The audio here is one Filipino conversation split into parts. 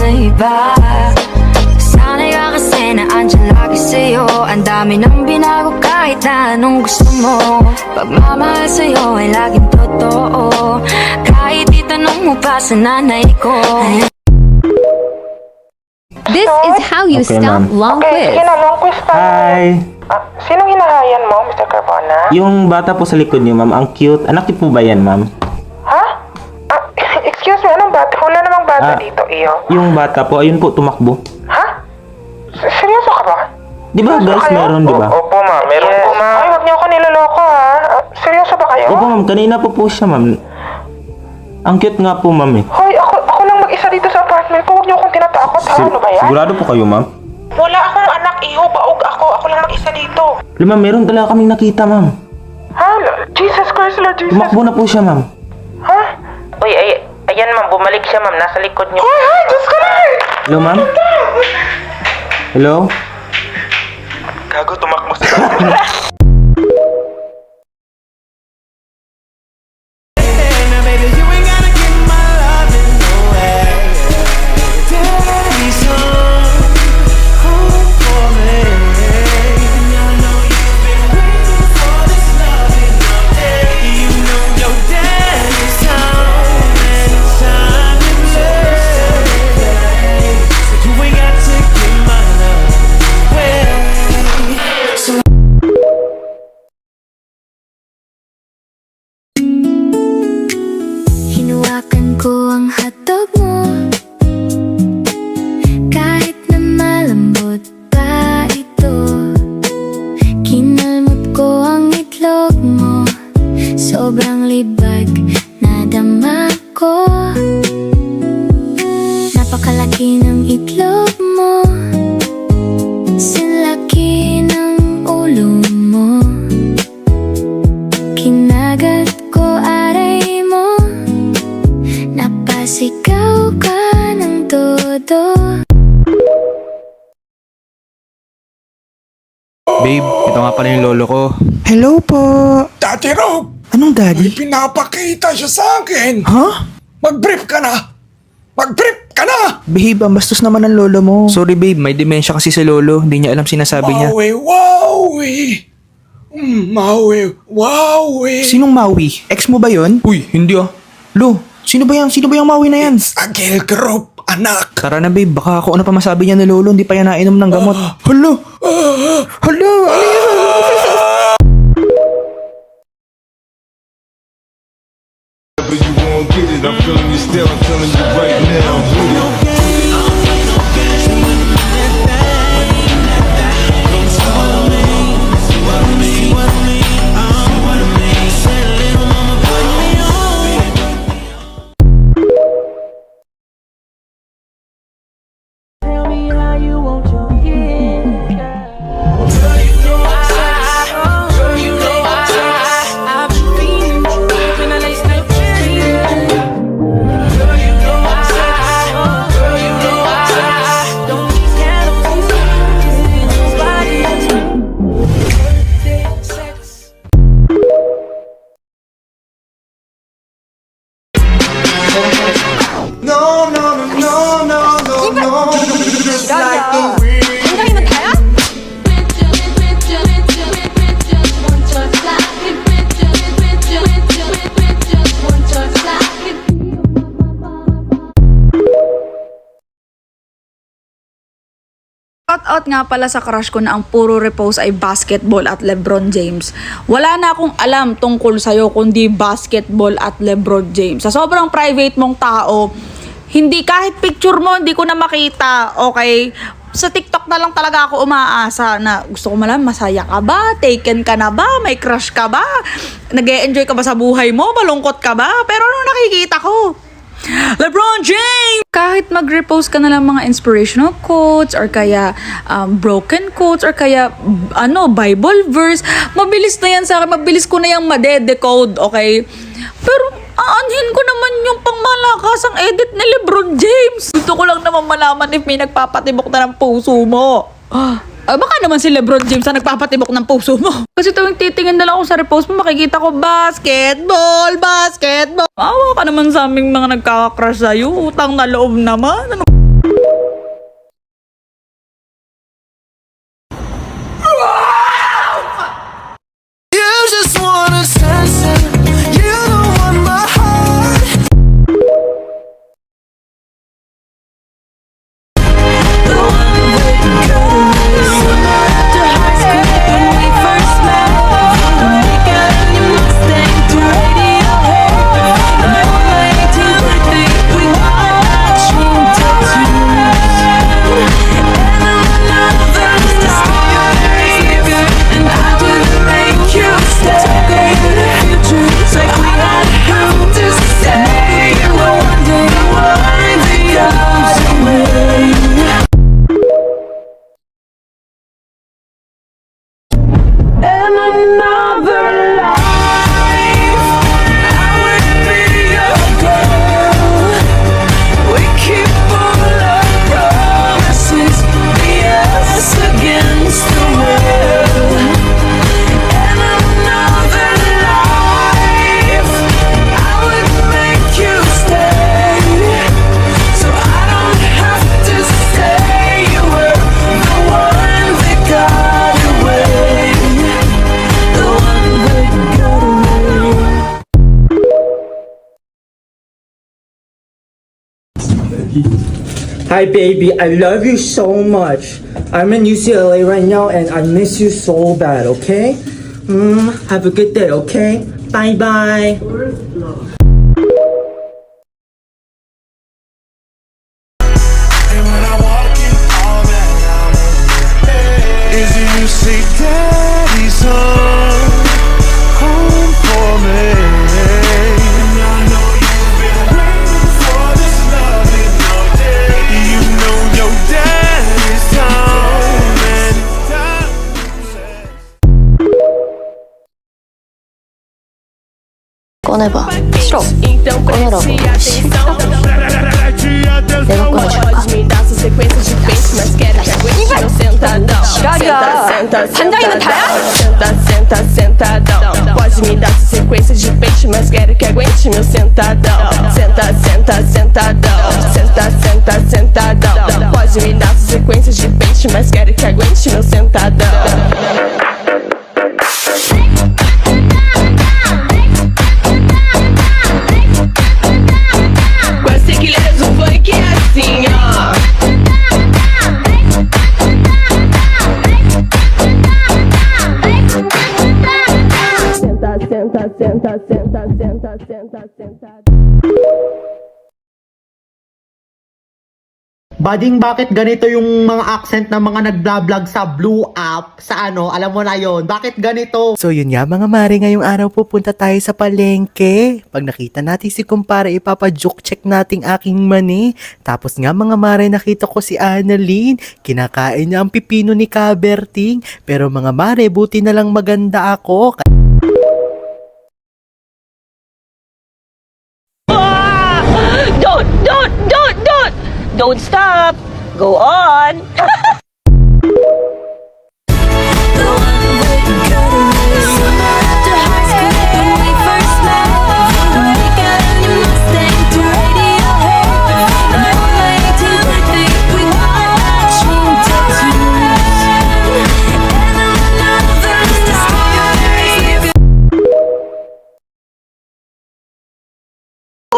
sa iba. Sana'y ka kasi na andyan lagi sa'yo. Ang dami nang binago kahit na anong gusto mo. Pagmamahal sa'yo ay laging totoo. Kahit itanong mo pa sa nanay ko. This is how you Okay, stop ma'am. long Okay, quiz. sige na, long quiz tayo. Hi! Sinong hinahayan mo, Mr. Carbona? Yung bata po sa likod niyo, ma'am, ang cute. Anak niyo po ba yan, ma'am? Ha? Excuse me, anong bata? Wala namang bata dito, iyo. Yung bata po, ayun po, tumakbo. Ha? Seryoso ka ba? Di ba, Seryoso girls, kayo? meron, di ba? Opo, ma'am. Meron po, ma'am. Ay, wag niyo ako niloloko, ha? Seryoso ba kayo? Opo, ma'am, kanina po siya, ma'am. Ang cute nga po, ma'am, eh. Hoy, ako lang mag-isa dito sa apartment ko. Huwag niyo akong tinatakot, ha? Ano ba yan? Sigurado po kayo, ma'am? Wala akong anak, iho. Baog ako. Ako lang mag-isa dito. Ma'am, meron talaga kaming nakita, ma'am. Ha? Jesus Christ, Lord Jesus. Tumakbo na po siya, ma'am. Ha? Uy, ayan ma'am, bumalik siya ma'am, nasa likod niyo. Ay, Diyos ko na! Hello, ma'am? Hello? Gago, tumakbo sa Hinawakan ko ang hotdog mo, kahit na malambot pa ito. Kinalmot ko ang itlog mo, sobrang libag na dama ko. Napakalaki ng itlog mo, sinlaki ng ulo mo. Kinagat ko aray mo, napasigaw ka ng todo. Babe, ito nga pala yung lolo ko. Hello po. Dati Rob, Anong may daddy? pinapakita siya sa akin. Ha? Mag-brief ka na! Mag-brief ka na! Babe, ang bastos naman ng lolo mo. Sorry babe, may demensya kasi si lolo. Hindi niya alam sinasabi niya. Maui, wowie! Maui, wowie! Sinong Maui? Ex mo ba yon? Uy, hindi ah. Lo, sino ba yan? Sino ba yung Maui na yan? Agil group, anak! Tara na babe, baka ako ano pa masabi niya ni lolo. Hindi pa yan nainom ng gamot. Hala! Hala! Ano yan? You won't get it, I'm feeling you still, I'm telling you right now. No, no, no, no, no, no, no. Just like the wind. Shoutout nga pala sa crush ko na ang puro repost ay basketball at LeBron James. Wala na akong alam tungkol sa'yo kundi basketball at LeBron James. Sa sobrang private mong tao, hindi kahit picture mo, hindi ko na makita, okay? Sa TikTok na lang talaga ako umaasa na gusto ko malaman, masaya ka ba? Taken ka na ba? May crush ka ba? Nag-e-enjoy ka ba sa buhay mo? Malungkot ka ba? Pero ano nakikita ko? LeBron James! Kahit mag-repost ka na lang mga inspirational quotes or kaya broken quotes or kaya Bible verse, mabilis na yan sa akin, mabilis ko na yung made-decode, okay? Pero aanhin ko naman yung pangmalakasang edit ni LeBron James. Gusto ko lang naman malaman if may nagpapatibok na ng puso mo. Baka naman si LeBron James na nagpapatibok ng puso mo. Kasi tuwing titingin na lang ako sa repost mo, makikita ko basketball, basketball. Awa ka naman sa aming mga nagkakakrush sa'yo. Utang na loob naman. Ano? Hi, baby. I love you so much. I'm in UCLA right now, and I miss you so bad. Okay? Have a good day. Okay? Bye bye. Is it you say daddy's home for me? And I know you've been waiting for this loving all day. You know your daddy's home anytime. 꺼내봐. 싫어. 꺼내라고. 내가 꺼내줄까? 단장이는 다야? Senta, sentadão. Pode me dar sequência de peixe, mas quero que aguente meu sentadão. Senta, senta, sentadão. Senta, senta, sentadão. Pode me dar sequência de peixe, mas quero que aguente meu sentadão. Com esse equilíbrio do funk é assim, ó. Senta, senta, senta, senta, senta, senta, senta. Bading, bakit ganito yung mga accent ng mga nagblog sa Blue App? Sa ano, alam mo na yon. Bakit ganito? So yun nga mga mare, ngayong araw pupunta tayo sa palengke. Pag nakita natin si kumpare, ipapajoke check nating aking mani. Tapos nga mga mare, nakita ko si Annalyn. Kinakain niya ang pipino ni Kaberting. Pero mga mare, buti na lang maganda ako. Don't stop. Go on.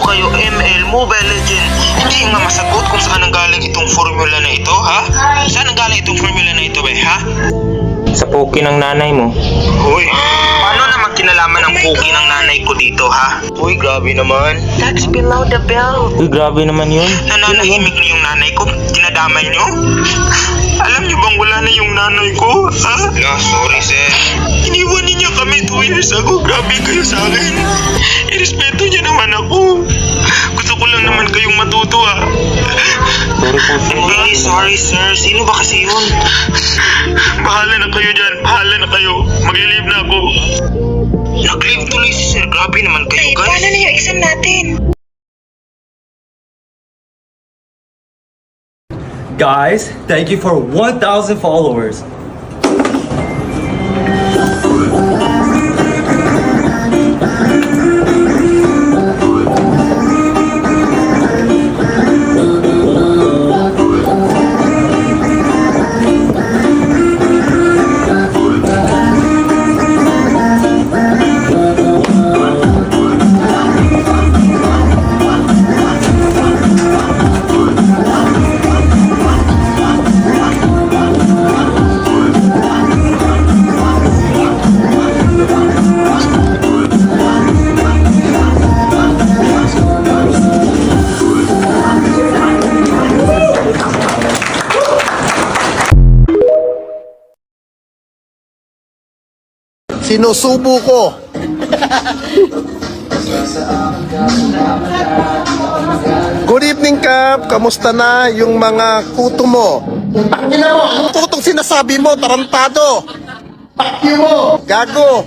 Kayo ML Mobile Legend, hindi nga masagot kung saan ang galing itong formula na ito, ha? Saan ang galing itong formula na ito, be, ha? Sa puki ng nanay mo. Uy, paano naman kinalaman ang puki ng nanay ko dito, ha? Uy, grabe naman. That's below the belt. Uy, grabe naman yun. Nananahimik na yung nanay ko, dinadamay nyo? Alam niyo bang wala na yung nanay ko, ha? No, sorry, sir. Iniwan niya kami 2 years ago. Grabe kayo sa akin. Irespeto niya naman ako. Gusto ko lang naman kayong matuto, ha? Sorry po, sir. Really sorry, sir. Sino ba kasi yun? Bahala na kayo dyan. Bahala na kayo. Mag-leave na ako. Nag-leave tuloy si sir. Grabe naman kayo, guys. Paano na yung exam natin? Guys, thank you for 1,000 followers. Sinusubo ko. Good evening, Kap. Kamusta na yung mga kuto mo? Ina mo, anong tutong sinasabi mo, tarantado? Pakyo mo! Gago.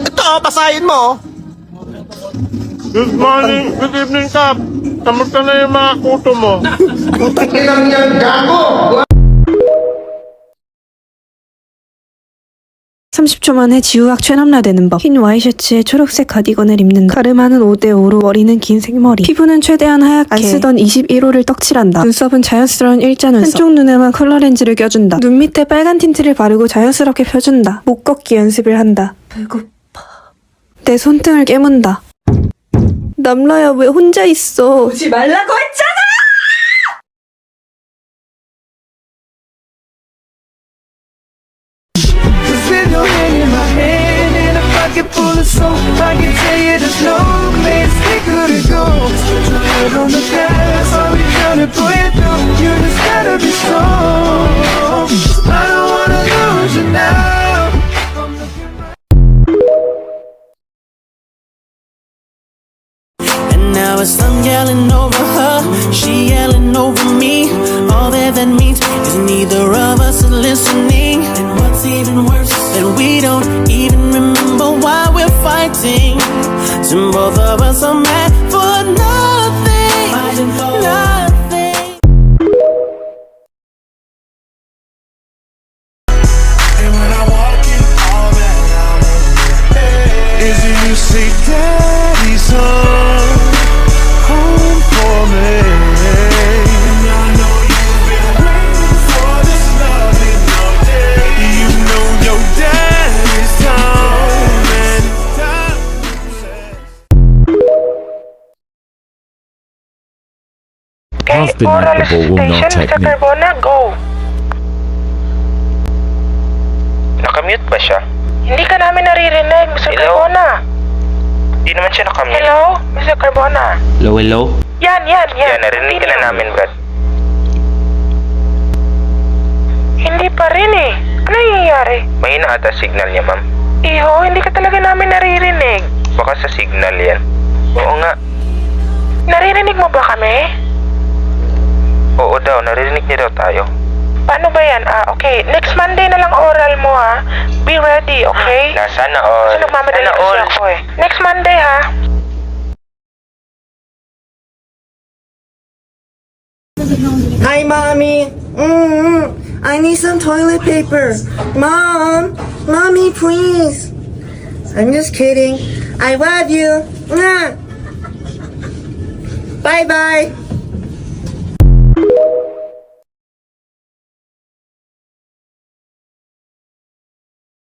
Ito, basahin mo. Good morning, good evening, Kap. Kamusta na yung mga kuto mo? Putang inang yan, gago! 30초 만에 지우학 최남라되는 법. 흰 와이셔츠에 초록색 가디건을 입는다. 가르마는 5대5로 머리는 긴 생머리. 피부는 최대한 하얗게. 안 쓰던 21호를 떡칠한다. 눈썹은 자연스러운 일자 눈썹. 한쪽 눈에만 컬러 렌즈를 껴준다. 눈 밑에 빨간 틴트를 바르고 자연스럽게 펴준다. 목 걷기 연습을 한다. 배고파. 내 손등을 깨문다. 남라야 왜 혼자 있어? 오지 말라고 했잖아! Cause with your hand in my hand and a pocket full of soap, I can tell you there's no place we couldn't go. Put your head on the gas, I'll be trying to pull you through. You just gotta be strong. I don't wanna lose you now. And now it's I'm yelling over her, she yelling over me. All that means is neither of us is listening. And what's even worse, that we don't even remember why we're fighting. So both of us are mad for nothing, nothing. And when I walk in, all that I want is you say, Daddy's home, home for me. And I know you've been waiting for this loving all day. You know your daddy's home and time Okay, oral station, Mr. Carbona, go. Nakamute ba siya? Hindi ka namin naririnig, Mr. Carbona. Hindi naman siya nakamute. Hello, Mr. Carbona. Hello? Yan. Yan, narinig ka na namin, Brad. Hindi pa rin eh. Ano nangyayari? Mahina ata signal niya, ma'am. Iho, hindi ka talaga namin naririnig. Baka sa signal yan. Oo nga. Naririnig mo ba kami? Oo daw, narinig niya daw tayo. Paano ba yan? Okay. Next Monday na lang oral mo ha. Be ready, okay? Sana all. Kasi nagmamadali kasi ako eh. Next Monday ha. Hi, mommy. I need some toilet paper. Mommy, please. I'm just kidding. I love you. Bye bye.